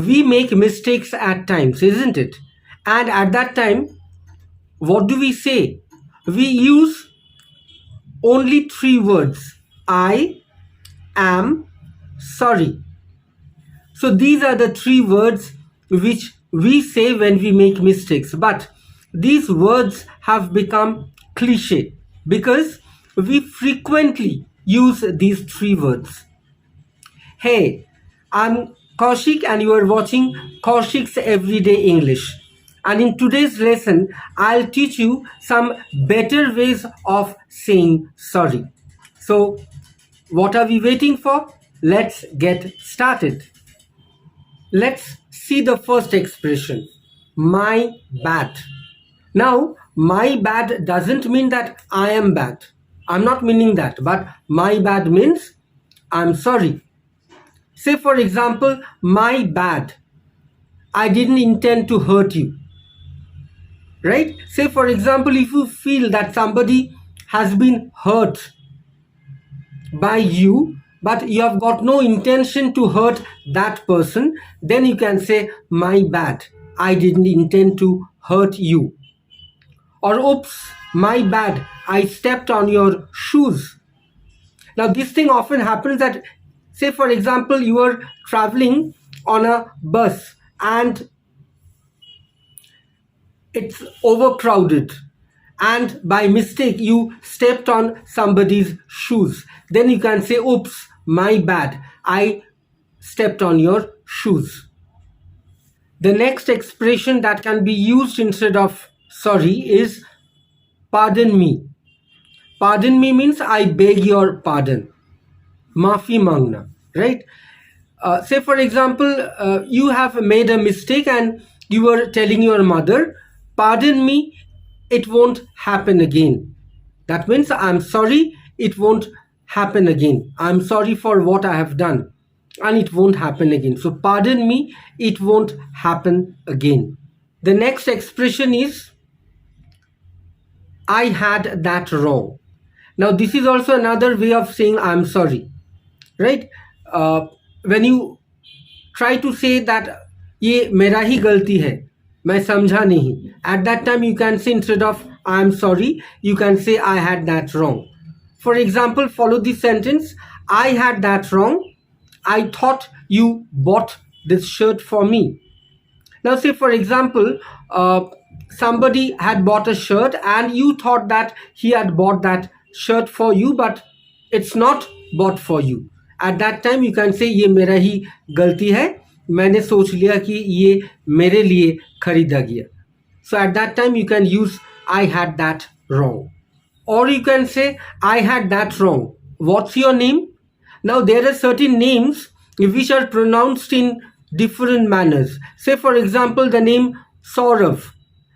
we make mistakes at times, isn't it? And at that time, what do we say? We use only three words: I am sorry. So these are the three words which we say when we make mistakes. But these words have become cliche because we frequently use these three words. Hey, I'm Kaushik and you are watching Kaushik's Everyday English. And in today's lesson, I'll teach you some better ways of saying sorry. So, what are we waiting for? Let's get started. Let's see the first expression, my bad. Now, my bad doesn't mean that I am bad. I'm not meaning that, but my bad means I'm sorry. Say, for example, my bad. I didn't intend to hurt you. Right? Say, for example, if you feel that somebody has been hurt by you, but you have got no intention to hurt that person, then you can say, my bad. I didn't intend to hurt you. Or, oops, my bad. I stepped on your shoes. Now, this thing often happens that, say, for example, you are traveling on a bus and it's overcrowded and by mistake you stepped on somebody's shoes. Then you can say, oops, my bad. I stepped on your shoes. The next expression that can be used instead of sorry is pardon me. Pardon me means I beg your pardon. Maafi mangna, right? Say for example, you have made a mistake and you were telling your mother, pardon me, it won't happen again. That means I'm sorry, it won't happen again. I'm sorry for what I have done and it won't happen again. So pardon me, it won't happen again. The next expression is I had that wrong. Now this is also another way of saying I'm sorry, right? When you try to say that ये मेरा ही गलती है, मैं समझा नहीं, at that time you can say instead of I'm sorry, you can say I had that wrong. For example, follow this sentence, I had that wrong. I thought you bought this shirt for me. Now say for example, somebody had bought a shirt and you thought that he had bought that shirt for you, but it's not bought for you. At that time you can say ये मेरा ही गलती है, मैंने सोच लिया कि ये मेरे लिए खरीदा गया. So at that time you can use I had that wrong. Or you can say I had that wrong. What's your name? Now there are certain names which are pronounced in different manners. Say for example the name Saurav.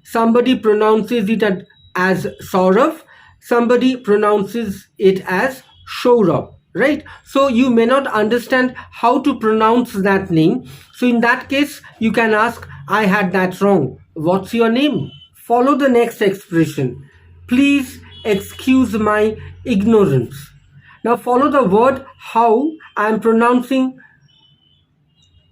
Somebody pronounces it as Saurav. Somebody pronounces it as Shourav. Right? So you may not understand how to pronounce that name. So in that case, you can ask, I had that wrong. What's your name? Follow the next expression. Please excuse my ignorance. Now follow the word how I am pronouncing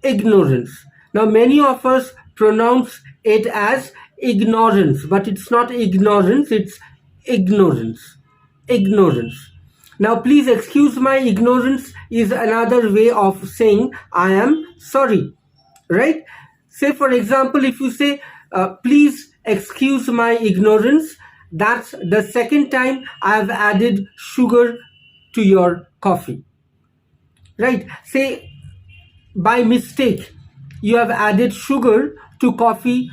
ignorance. Now many of us pronounce it as ignorance, but it's not ignorance, it's ignorance. Ignorance. Now please excuse my ignorance is another way of saying I am sorry, right? Say for example, if you say please excuse my ignorance, that's the second time I have added sugar to your coffee, right? Say by mistake you have added sugar to coffee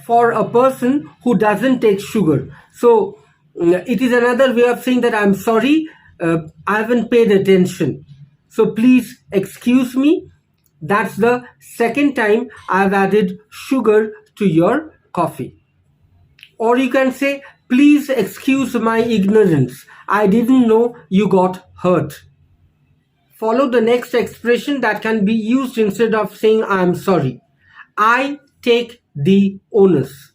for a person who doesn't take sugar. So it is another way of saying that I'm sorry, I haven't paid attention. So please excuse me. That's the second time I've added sugar to your coffee. Or you can say, please excuse my ignorance. I didn't know you got hurt. Follow the next expression that can be used instead of saying I'm sorry. I take the onus.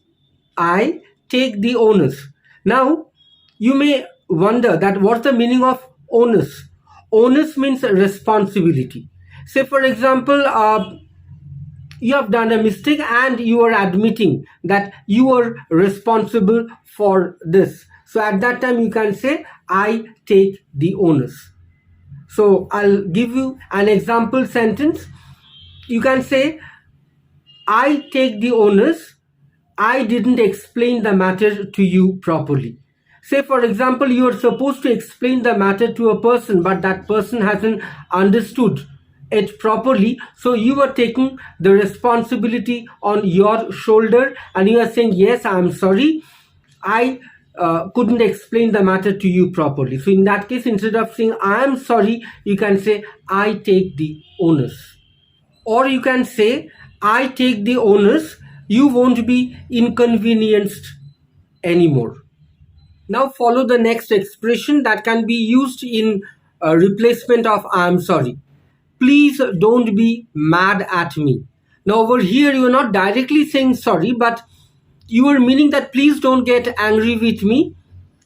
I take the onus. Now, you may wonder that what's the meaning of onus? Onus means responsibility. Say for example, you have done a mistake and you are admitting that you are responsible for this. So at that time you can say, I take the onus. So I'll give you an example sentence. You can say, I take the onus. I didn't explain the matter to you properly. Say, for example, you are supposed to explain the matter to a person, but that person hasn't understood it properly. So you are taking the responsibility on your shoulder and you are saying, yes, I am sorry. I couldn't explain the matter to you properly. So in that case, instead of saying, I am sorry, you can say, I take the onus. Or you can say, I take the onus, you won't be inconvenienced anymore. Now follow the next expression that can be used in replacement of I am sorry. Please don't be mad at me. Now over here you are not directly saying sorry, but you are meaning that please don't get angry with me.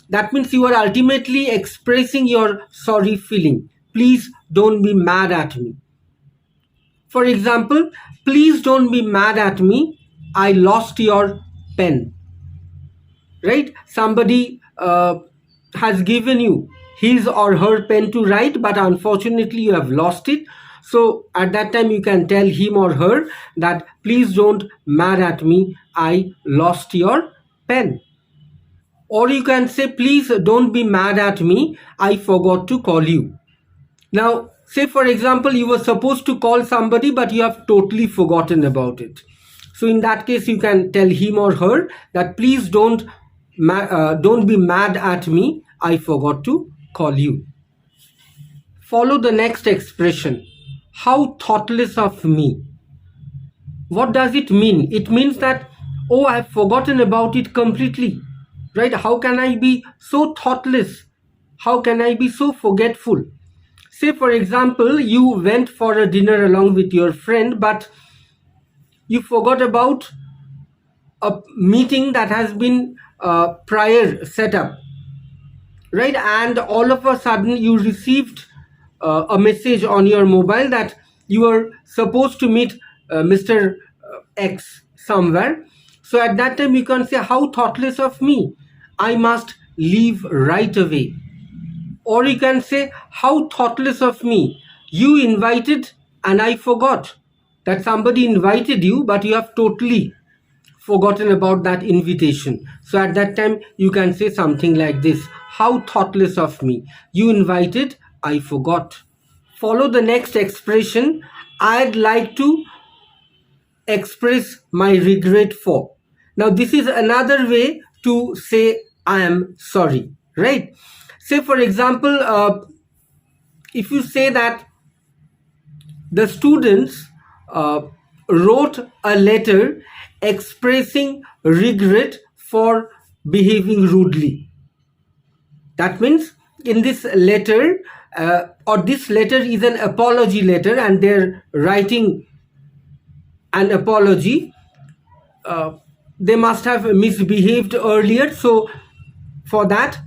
That means you are ultimately expressing your sorry feeling. Please don't be mad at me. For example, please don't be mad at me. I lost your pen. Right? Somebody has given you his or her pen to write, but unfortunately you have lost it. So at that time you can tell him or her that please don't mad at me. I lost your pen. Or you can say, please don't be mad at me. I forgot to call you. Now, say for example, you were supposed to call somebody, but you have totally forgotten about it. So in that case, you can tell him or her that please don't be mad at me. I forgot to call you. Follow the next expression. How thoughtless of me. What does it mean? It means that, oh, I've forgotten about it completely. Right? How can I be so thoughtless? How can I be so forgetful? Say, for example, you went for a dinner along with your friend, but you forgot about a meeting that has been prior set up, right? And all of a sudden you received a message on your mobile that you are supposed to meet Mr. X somewhere. So at that time you can say, how thoughtless of me. I must leave right away. Or you can say, how thoughtless of me. You invited and I forgot that somebody invited you, but you have totally forgotten about that invitation. So at that time you can say something like this. How thoughtless of me. You invited, I forgot. Follow the next expression. I'd like to express my regret for. Now this is another way to say I am sorry, right? Say for example, if you say that the students wrote a letter expressing regret for behaving rudely. That means in this letter, or this letter is an apology letter and they're writing an apology. They must have misbehaved earlier, so for that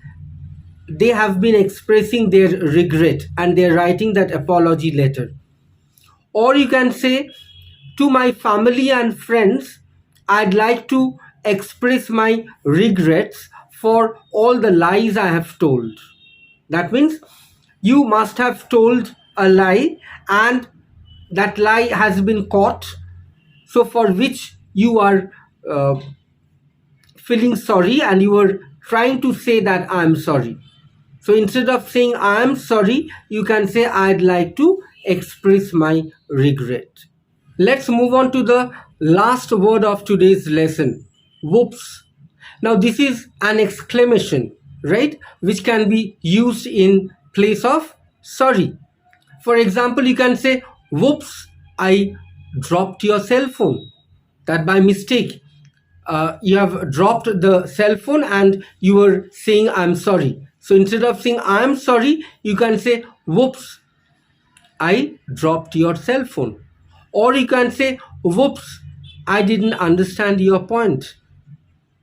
they have been expressing their regret and they're writing that apology letter. Or you can say, to my family and friends, I'd like to express my regrets for all the lies I have told. That means you must have told a lie and that lie has been caught, so for which you are feeling sorry and you are trying to say that I am sorry. So instead of saying I am sorry, you can say I'd like to express my regret. Let's move on to the last word of today's lesson. Whoops. Now this is an exclamation, right? Which can be used in place of sorry. For example, you can say, whoops, I dropped your cell phone. That by mistake, you have dropped the cell phone and you were saying I'm sorry. So instead of saying I'm sorry, you can say, whoops, I dropped your cell phone. Or you can say, whoops, I didn't understand your point.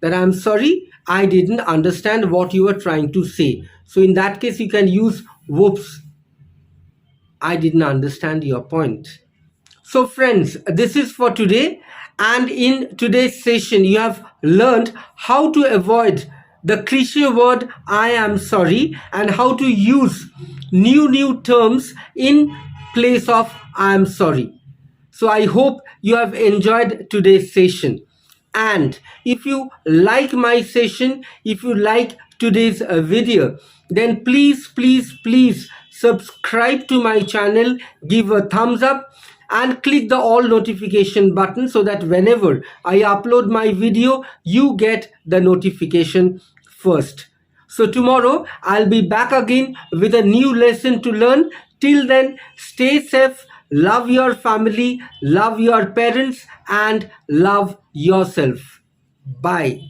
That I'm sorry, I didn't understand what you were trying to say. So in that case, you can use whoops, I didn't understand your point. So, friends, this is for today. And in today's session, you have learned how to avoid the cliche word I am sorry and how to use new terms in place of I am sorry. So I hope you have enjoyed today's session. And if you like my session, if you like today's video, then please subscribe to my channel, give a thumbs up and click the all notification button so that whenever I upload my video, you get the notification first. So tomorrow I'll be back again with a new lesson to learn. Till then, stay safe, love your family, love your parents, and love yourself. Bye.